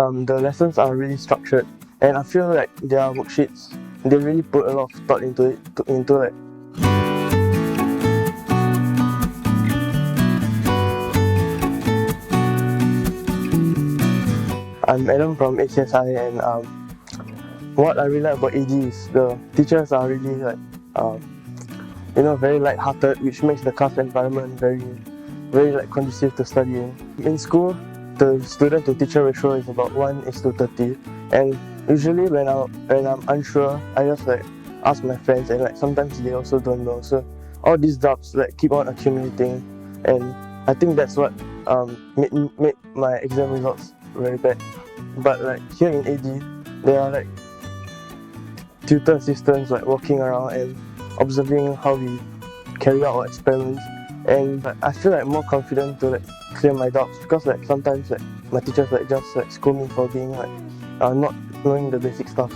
The lessons are really structured, and I feel like their worksheets, they really put a lot of thought into it, into like I'm Adam from HSI, and what I really like about AD is the teachers are really like very light-hearted, which makes the class environment very like conducive to studying. In school, the student to teacher ratio is about 1:30, and usually when I'm unsure, I just like ask my friends, and like sometimes they also don't know. So all these doubts like keep on accumulating, and I think that's what made my exam results very bad. But like here in AD, there are like tutor assistants like walking around and observing how we carry out our experiments, and like, I feel like more confident to like clear my doubts, because like sometimes like my teachers like just like scold me for being like not knowing the basic stuff.